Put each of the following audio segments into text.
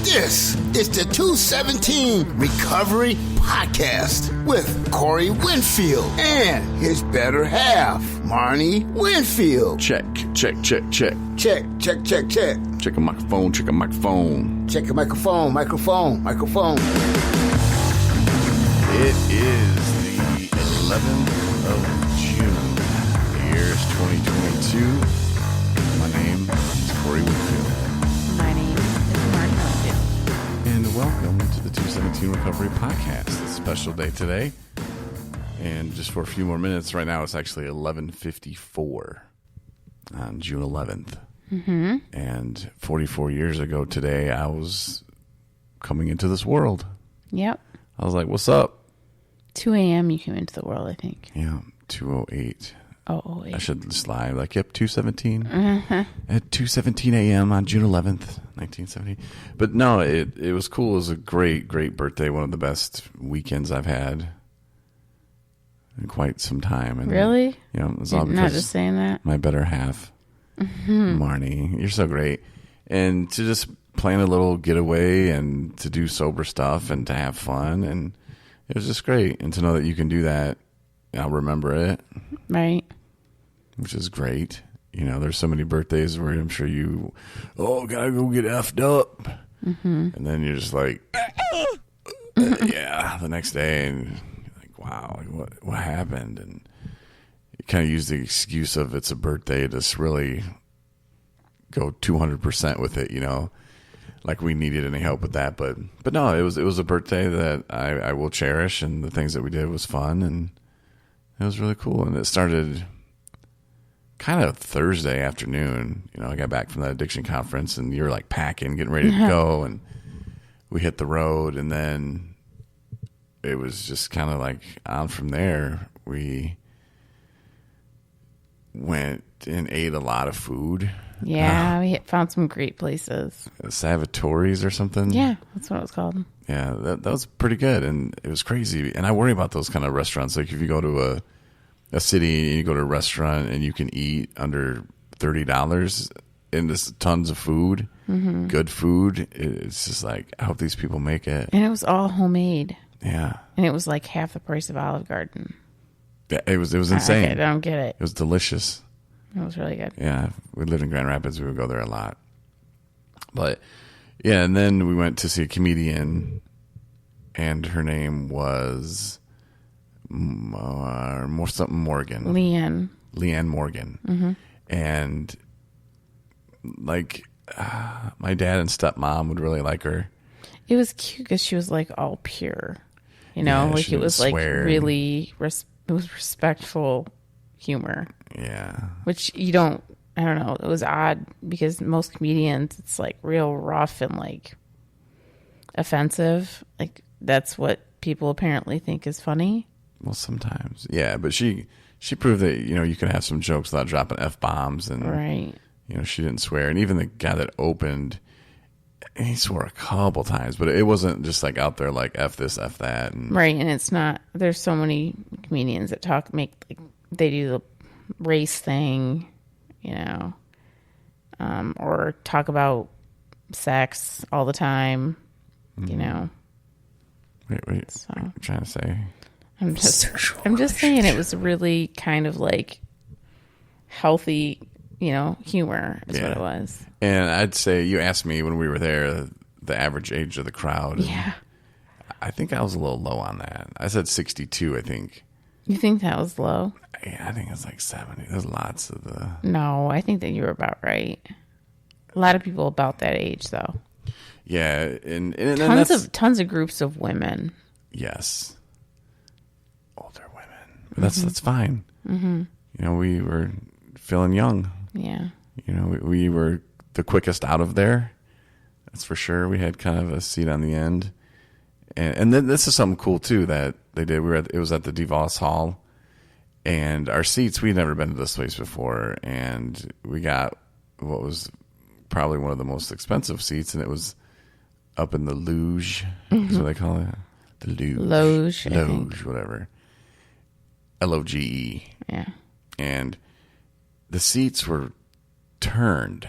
This is the 217 Recovery Podcast with Corey Winfield and his better half, Marney Winfield. Check. Check. Check Check a microphone. Check a microphone. It is the 11th of June. The year is 2022. My name is Corey Winfield. My name is Marney Winfield. And welcome to the 217 Recovery Podcast. It's a special day today. And just for a few more minutes, right now it's actually 11:54 on June 11th. Mm-hmm. And 44 years ago today, I was coming into this world. Yep. I was like, what's up? 2 a.m. you came into the world, I think. Yeah, 2:08. Oh, I should just lie. Like, yep, 2:17. At 2:17 a.m. on June 11th, 1970. But no, it was cool. It was a great birthday. One of the best weekends I've had in quite some time. And, really? Yeah, it was all You're because not just saying that? my better half, Marney. You're so great. And to just plan a little getaway and to do sober stuff and to have fun. And it was just great. And to know that you can do that, I'll remember it. Right. Which is great. You know, there's so many birthdays where I'm sure gotta go get effed up. Mm-hmm. And then you're just like, yeah, the next day. And you're like, wow, what happened? And you kind of use the excuse of it's a birthday to just really go 200% with it, you know. Like we needed any help with that. But no, it was a birthday that I will cherish. And the things that we did was fun. And it was really cool. And it started kind of Thursday afternoon. You know, I got back from that addiction conference and you were like packing, getting ready to go. And we hit the road. And then it was just kind of like on from there. We went and ate a lot of food. Yeah, we found some great places. Salvatore's or something. Yeah, that's what it was called. Yeah, that was pretty good. And it was crazy. And I worry about those kind of restaurants. Like if you go to a city and you go to a restaurant and you can eat under $30 and just tons of food, good food. It's just like, I hope these people make it. And it was all homemade. Yeah. And it was like half the price of Olive Garden. Yeah, it was insane. I don't get it. It was delicious. It was really good. Yeah. We lived in Grand Rapids. We would go there a lot. But yeah, and then we went to see a comedian and her name was something Morgan. Leanne Morgan. Mm-hmm. And like my dad and stepmom would really like her. It was cute because she was like all pure, you know, Yeah, like it was like really, it was respectful humor. Yeah. Which I don't know. It was odd because most comedians, it's like real rough and like offensive. Like that's what people apparently think is funny. Well, sometimes. Yeah. But she proved that, you know, you can have some jokes without dropping F-bombs. And, right. You know, she didn't swear. And even the guy that opened, he swore a couple times, but it wasn't just like out there like F this, F that. And, right. And it's not, there's so many comedians that they do the race thing, you know, or talk about sex all the time, you know. Wait. So, what are you trying to say? I'm just saying it was really kind of like healthy, you know, humor is what it was. And I'd say, you asked me when we were there, the average age of the crowd. Yeah. I think I was a little low on that. I said 62, I think. You think that was low? Yeah, I think it's like 70. There's lots of the... No, I think that you were about right. A lot of people about that age, though. Yeah, and tons of groups of women. Yes, older women. But that's fine. Mm-hmm. You know, we were feeling young. Yeah. You know, we were the quickest out of there. That's for sure. We had kind of a seat on the end, and then this is something cool too that they did. It was at the DeVos Hall, and our seats. We'd never been to this place before, and we got what was probably one of the most expensive seats, and it was up in the luge. Is what they call it. The luge. Loge, whatever. Loge. Yeah. And the seats were turned,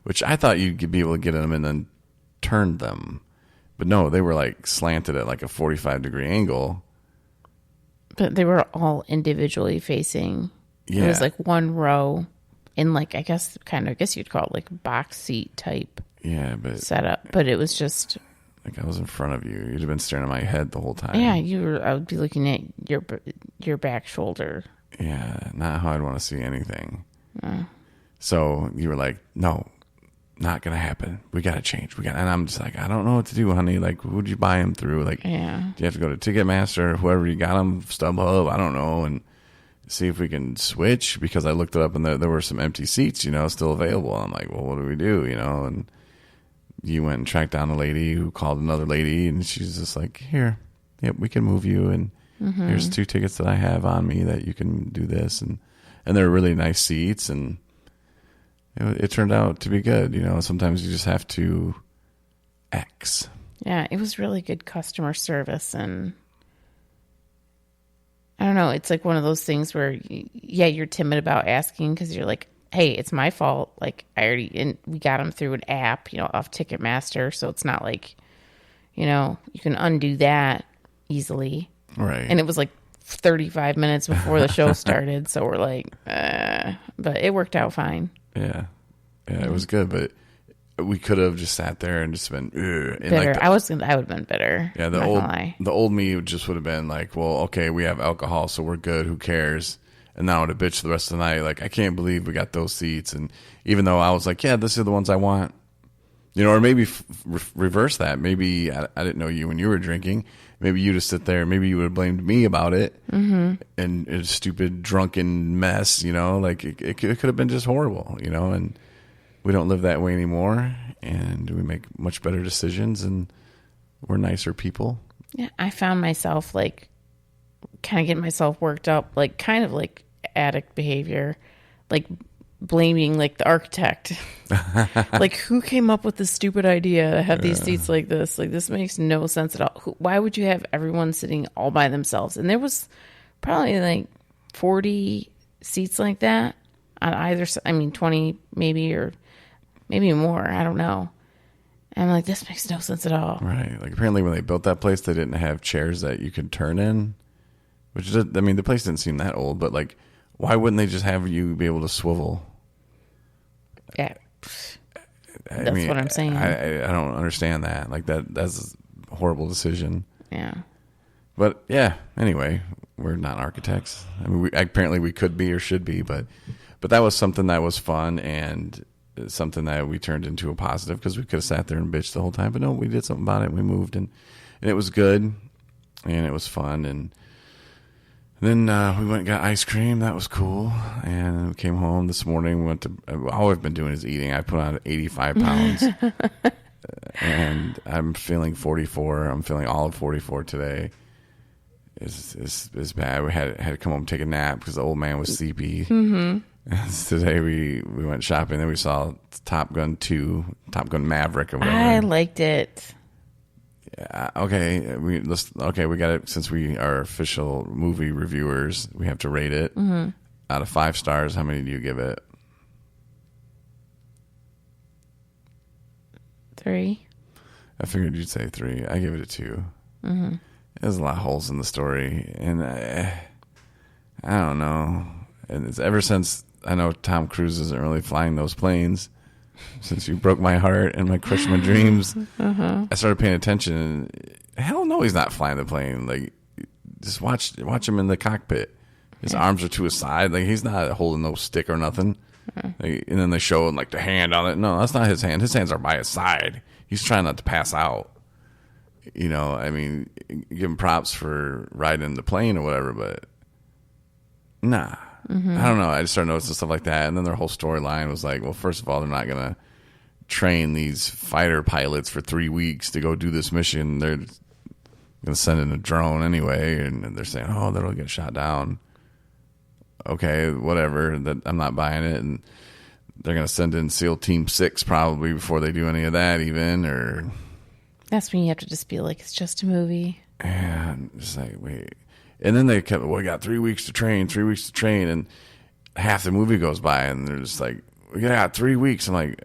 which I thought you'd be able to get in them and then turned them. But no, they were like slanted at like a 45-degree angle. But they were all individually facing. Yeah. It was like one row in like, I guess you'd call it like box seat type setup. But it was just... Like I was in front of you. You'd have been staring at my head the whole time. Yeah, I would be looking at your back shoulder. Yeah, not how I'd want to see anything. So you were like, no, not going to happen. We got to change. And I'm just like, I don't know what to do, honey. Like, who'd you buy them through? Like, do you have to go to Ticketmaster or whoever you got them, StubHub? I don't know. And see if we can switch, because I looked it up and there were some empty seats, still available. I'm like, well, what do we do? And you went and tracked down a lady who called another lady, and she's just like, here, yep, we can move you. And here's 2 tickets that I have on me that you can do this. And they're really nice seats. And it turned out to be good. Sometimes you just have to X. Yeah, it was really good customer service. And I don't know, it's like one of those things where, you're timid about asking because you're like, hey, it's my fault. Like, we got them through an app, off Ticketmaster. So it's not like, you can undo that easily. Right. And it was like 35 minutes before the show started. So we're like, but it worked out fine. Yeah. Yeah, it was good. But we could have just sat there and just been, and bitter. like I would have been bitter. Yeah. The old me just would have been like, well, okay, we have alcohol, so we're good. Who cares? And now I would have bitched the rest of the night. Like, I can't believe we got those seats. And even though I was like, yeah, these are the ones I want, or maybe reverse that. Maybe I didn't know you when you were drinking. Maybe you just sit there. Maybe you would have blamed me about it. And a stupid drunken mess, like it could have been just horrible, and we don't live that way anymore. And we make much better decisions, and we're nicer people. Yeah. I found myself like kind of getting myself worked up, like kind of like addict behavior, like blaming like the architect. Like, who came up with this stupid idea to have these seats like this? Like, this makes no sense at all. Why would you have everyone sitting all by themselves? And there was probably like 40 seats like that on either side. I mean, 20 maybe, or maybe more. I don't know. And I'm like, this makes no sense at all. Right. Like, apparently when they built that place, they didn't have chairs that you could turn in. Which, I mean, the place didn't seem that old, but like, why wouldn't they just have you be able to swivel? Yeah, that's what I'm saying. I don't understand that. Like, that's a horrible decision. Yeah. But yeah, anyway, we're not architects. I mean, apparently we could be or should be, but that was something that was fun and something that we turned into a positive, because we could have sat there and bitched the whole time. But no, we did something about it. We moved, and it was good, and it was fun, and then we went and got ice cream. That was cool. And we came home this morning. We went to, all I've been doing is eating. I put on 85 pounds. And I'm feeling 44. I'm feeling all of 44 today. It's bad. We had to come home and take a nap because the old man was sleepy. And today we went shopping. Then we saw Top Gun 2, Top Gun Maverick or whatever. I liked it. Okay, we got it. Since we are official movie reviewers, we have to rate it out of 5 stars. How many do you give it? 3. I figured you'd say 3. I give it a 2. There's a lot of holes in the story, and I don't know. And it's ever since I know Tom Cruise isn't really flying those planes. Since you broke my heart and crushed my dreams, I started paying attention. And hell no, he's not flying the plane. Like, just watch him in the cockpit. His arms are to his side. Like, he's not holding no stick or nothing. Like, and then they show him the hand on it. No, that's not his hand. His hands are by his side. He's trying not to pass out. I mean, give him props for riding the plane or whatever, but nah. I don't know. I just started noticing stuff like that. And then their whole storyline was like, well, first of all, they're not going to train these fighter pilots for 3 weeks to go do this mission. They're going to send in a drone anyway. And they're saying, oh, that'll get shot down. Okay, whatever. I'm not buying it. And they're going to send in SEAL Team 6 probably before they do any of that even. Or that's when you have to just be like, it's just a movie. And it's like, wait. And then they kept, we got 3 weeks to train, and half the movie goes by, and they're just like, yeah, 3 weeks. I'm like,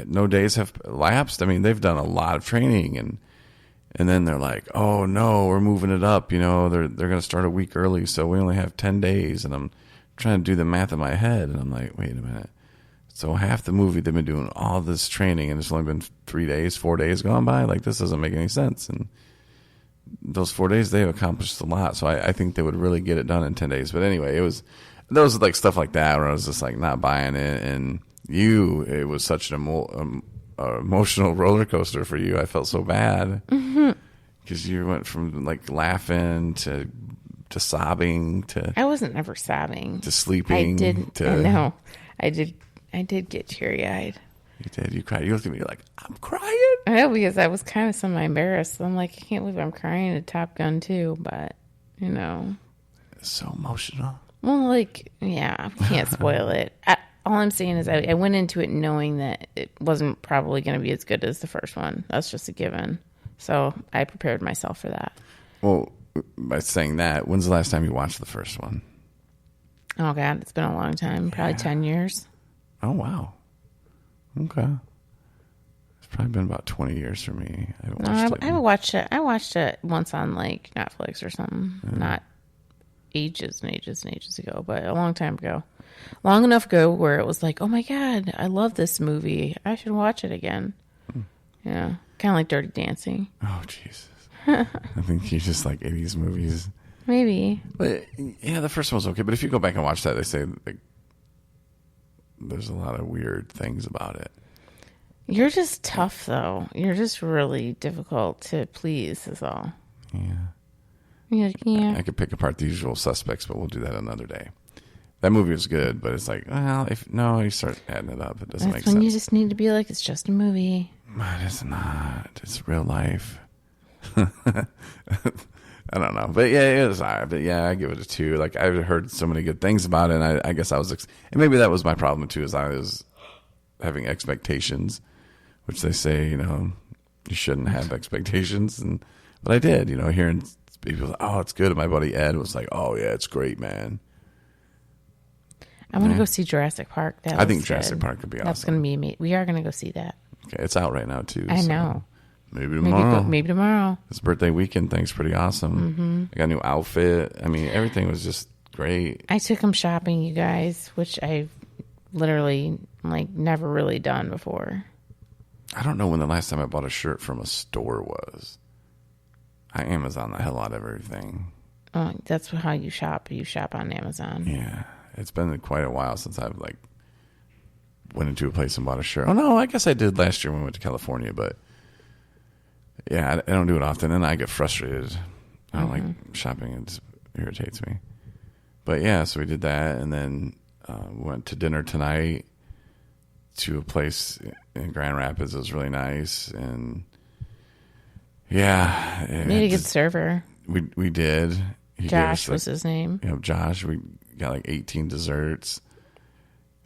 no days have lapsed. I mean, they've done a lot of training, and then they're like, oh no, we're moving it up. You know, they're going to start a week early, so we only have 10 days. And I'm trying to do the math in my head, and I'm like, wait a minute. So half the movie they've been doing all this training, and it's only been 3 days, 4 days gone by. Like, this doesn't make any sense. And those 4 days, they've accomplished a lot. So I think they would really get it done in 10 days. But anyway, there was like stuff like that where I was just like not buying it. And it was such an emotional roller coaster for you. I felt so bad because you went from like laughing to sobbing to. I wasn't ever sobbing. To sleeping. I did. No, I did. I did get teary eyed. You did. You cried. You looked at me like, I'm crying. I know, because I was kind of semi-embarrassed. I'm like, I can't believe I'm crying at Top Gun 2, but, you know. It's so emotional. Well, like, yeah, I can't spoil it. All I'm saying is I went into it knowing that it wasn't probably going to be as good as the first one. That's just a given. So I prepared myself for that. Well, by saying that, when's the last time you watched the first one? Oh, God, it's been a long time. Probably 10 years. Oh, wow. Okay. It's probably been about 20 years for me. I haven't watched it. I watched it once on, like, Netflix or something. Not ages and ages and ages ago, but a long time ago. Long enough ago where it was like, oh, my God, I love this movie. I should watch it again. Yeah. Kind of like Dirty Dancing. Oh, Jesus. I think you just like 80s movies. Maybe. But, yeah, the first one was okay. But if you go back and watch that, they say, like, there's a lot of weird things about it. You're just tough, though. You're just really difficult to please, is all. Yeah. You're like, yeah. I could pick apart the usual suspects, but we'll do that another day. That movie was good, but it's like, well, you start adding it up, it doesn't make sense. That's when you just need to be like, it's just a movie. But it's not. It's real life. I don't know, but yeah, it was alright. But yeah, I give it a 2. Like, I've heard so many good things about it, and I guess I was, and maybe that was my problem too, is I was having expectations, which they say, you know, you shouldn't have expectations, but I did, you know, hearing people like, oh, it's good. And my buddy Ed was like, oh yeah, it's great, man. I want to go see Jurassic Park. I think Jurassic Park could be awesome. That's going to be amazing. We are going to go see that. Okay, it's out right now too. I know. Maybe tomorrow. Maybe tomorrow. This birthday weekend thing's pretty awesome. I got a new outfit. I mean, everything was just great. I took him shopping, you guys, which I've literally never really done before. I don't know when the last time I bought a shirt from a store was. I Amazon the hell out of everything. Oh, that's how you shop. You shop on Amazon. Yeah, it's been quite a while since I've went into a place and bought a shirt. Oh no, I guess I did last year when we went to California, but. Yeah, I don't do it often, and I get frustrated. I don't like shopping; it just irritates me. But yeah, so we did that, and then we went to dinner tonight to a place in Grand Rapids. It was really nice, and yeah, made a good server. We did. Josh was his name. You know, Josh. We got 18 desserts.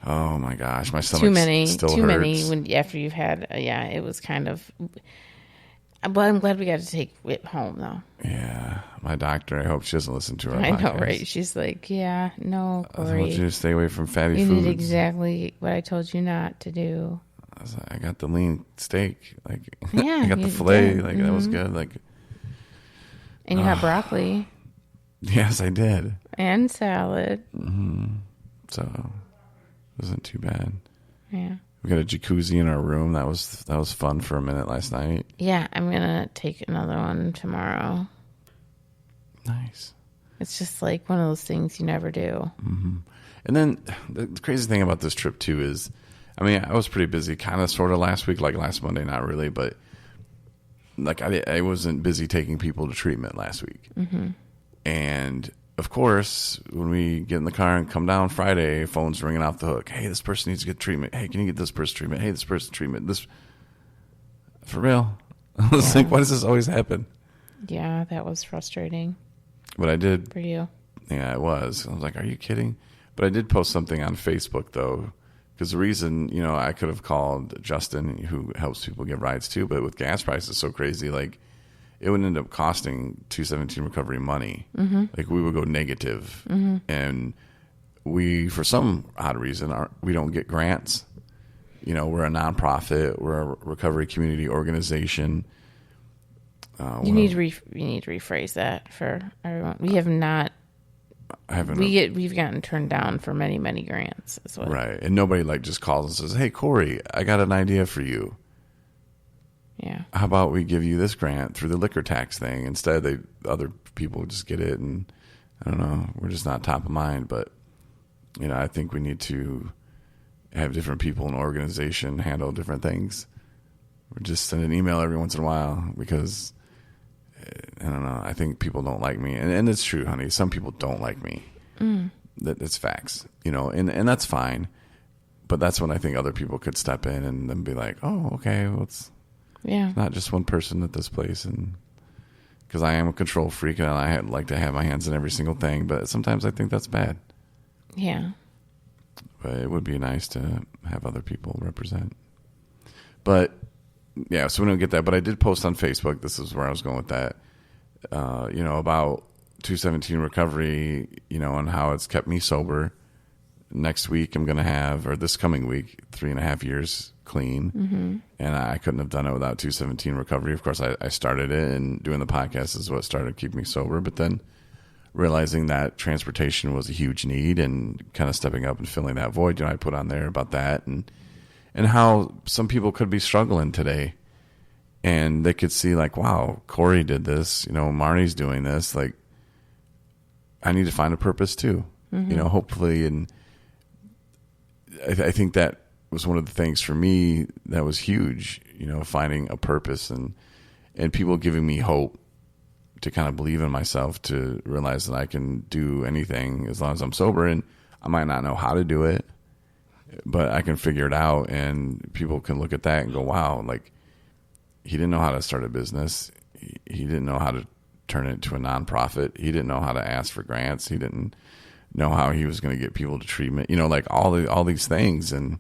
Oh my gosh, my stomach still hurts. Too many after you've had. It was kind of. But I'm glad we got to take it home, though. Yeah. My doctor, I hope she doesn't listen to our podcast. I know, right? She's like, yeah, no, Corey. I want you to stay away from fatty foods. You did exactly what I told you not to do. I got the lean steak. Yeah, I got the filet. That was good. And you got broccoli. Yes, I did. And salad. So, it wasn't too bad. Yeah. We got a jacuzzi in our room. That was fun for a minute last night. Yeah, I'm gonna take another one tomorrow. Nice. It's just like one of those things you never do. And then the crazy thing about this trip too is, I mean, I was pretty busy, kind of, sort of last week, like last Monday, not really, but I wasn't busy taking people to treatment last week. And of course, when we get in the car and come down Friday, phone's ringing off the hook. Hey, this person needs to get treatment. Hey, can you get this person treatment? Hey, this person treatment. This, for real? I was like, why does this always happen? Yeah, that was frustrating. But I did. For you. Yeah, it was. I was like, are you kidding? But I did post something on Facebook, though, because the reason, I could have called Justin, who helps people get rides too, but with gas prices so crazy, it would end up costing 217 Recovery money. We would go negative. And we, for some odd reason, we don't get grants. we're a nonprofit. We're a recovery community organization. You need to rephrase that for everyone. We have not. We've gotten turned down for many, many grants as well. Right, and nobody just calls and says, "Hey, Corey, I got an idea for you. Yeah. How about we give you this grant through the liquor tax thing?" Instead, other people just get it, and I don't know. We're just not top of mind, but I think we need to have different people in the organization handle different things. Or just send an email every once in a while because I don't know. I think people don't like me, and it's true, honey. Some people don't like me. That's facts, and that's fine. But that's when I think other people could step in and then be like, "Oh, okay, well, it's not just one person at this place." And because I am a control freak and I like to have my hands in every single thing, but sometimes I think that's bad. Yeah. But it would be nice to have other people represent. But yeah, so we don't get that. But I did post on Facebook. This is where I was going with that. About 217 recovery, and how it's kept me sober. Next week, I'm going to have, or this coming week, 3.5 years clean. Mm-hmm. And I couldn't have done it without 217 recovery. Of course, I started it, and doing the podcast is what started keeping me sober. But then realizing that transportation was a huge need and kind of stepping up and filling that void, I put on there about that and how some people could be struggling today. And they could see wow, Corey did this, Marney's doing this. I need to find a purpose too, hopefully. And I think that was one of the things for me that was huge, finding a purpose and people giving me hope to kind of believe in myself, to realize that I can do anything as long as I'm sober. And I might not know how to do it, but I can figure it out. And people can look at that and go, wow, he didn't know how to start a business. He didn't know how to turn it into a nonprofit. He didn't know how to ask for grants. He didn't know how he was going to get people to treatment, all these things. And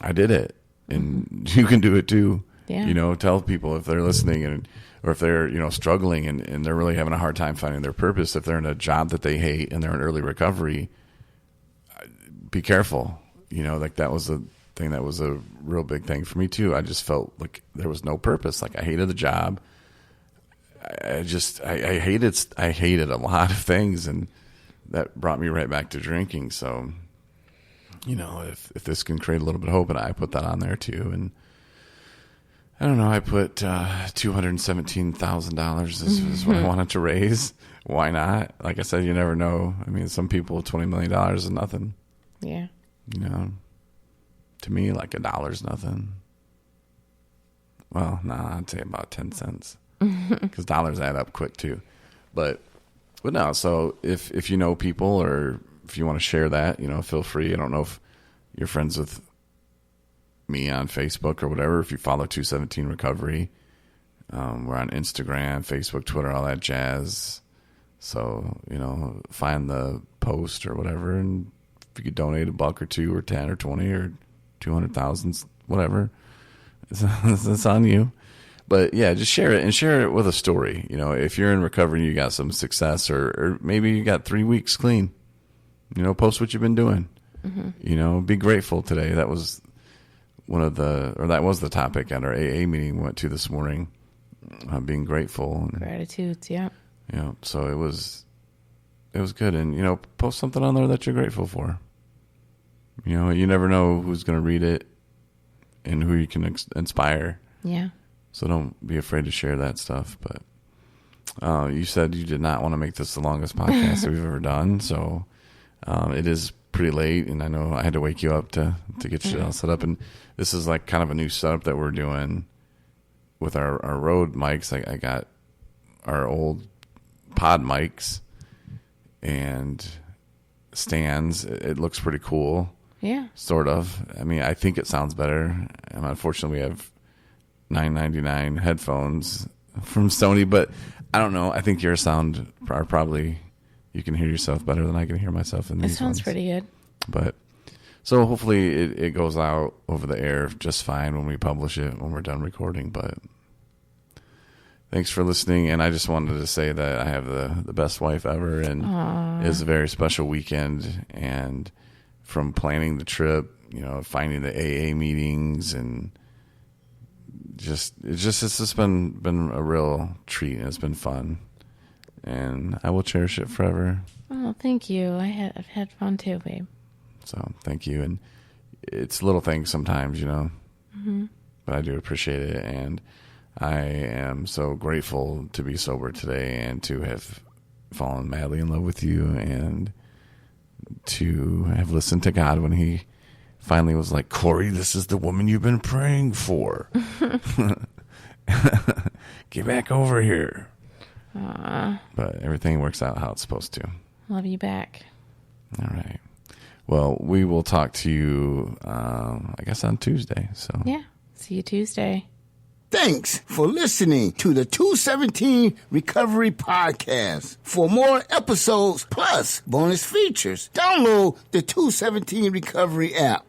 I did it, and you can do it too. Yeah. Tell people if they're listening or if they're, struggling and they're really having a hard time finding their purpose, if they're in a job that they hate and they're in early recovery, be careful. That was a thing that was a real big thing for me too. I just felt like there was no purpose. I hated the job. I hated a lot of things, and that brought me right back to drinking. So, if this can create a little bit of hope, and I put that on there too. And I don't know, I put $217,000 is what I wanted to raise. Why not? Like I said, you never know. I mean, some people, $20 million is nothing. Yeah. To me, $1 is nothing. Well, I'd say about 10 cents. Because dollars add up quick too. But no, so if you know people, or if you want to share that, feel free. I don't know if you're friends with me on Facebook or whatever. If you follow 217 Recovery, we're on Instagram, Facebook, Twitter, all that jazz. So, find the post or whatever, and if you could donate $1 or $2 or 10 or 20 or 200,000, whatever, it's on you. But yeah, just share it, and share it with a story. If you're in recovery and you got some success, or maybe you got 3 weeks clean, post what you've been doing. Mm-hmm. Be grateful today. That was that was the topic at our AA meeting we went to this morning. Being grateful. And, gratitudes. Yeah. So it was good. And, post something on there that you're grateful for. You never know who's going to read it and who you can inspire. Yeah. So don't be afraid to share that stuff. But you said you did not want to make this the longest podcast that we've ever done. So it is pretty late, and I know I had to wake you up to get shit all set up. And this is kind of a new setup that we're doing with our Rode mics. I got our old pod mics and stands. It looks pretty cool. Yeah. Sort of. I mean, I think it sounds better. And unfortunately, we have $9.99 headphones from Sony, but I don't know. I think your sound are probably, you can hear yourself better than I can hear myself in these. It sounds pretty good. But so hopefully it goes out over the air just fine when we publish it, when we're done recording. But thanks for listening. And I just wanted to say that I have the best wife ever, and it's a very special weekend. And from planning the trip, finding the AA meetings, and it's just been a real treat, and it's been fun, and I will cherish it forever. Oh, thank you. I've had fun too, babe. So thank you. And it's little things sometimes, but I do appreciate it. And I am so grateful to be sober today and to have fallen madly in love with you and to have listened to God when he finally was like, Corey, this is the woman you've been praying for. Get back over here. Aww. But everything works out how it's supposed to. Love you back. All right. Well, we will talk to you, I guess, on Tuesday. So yeah. See you Tuesday. Thanks for listening to the 217 Recovery Podcast. For more episodes plus bonus features, download the 217 Recovery app.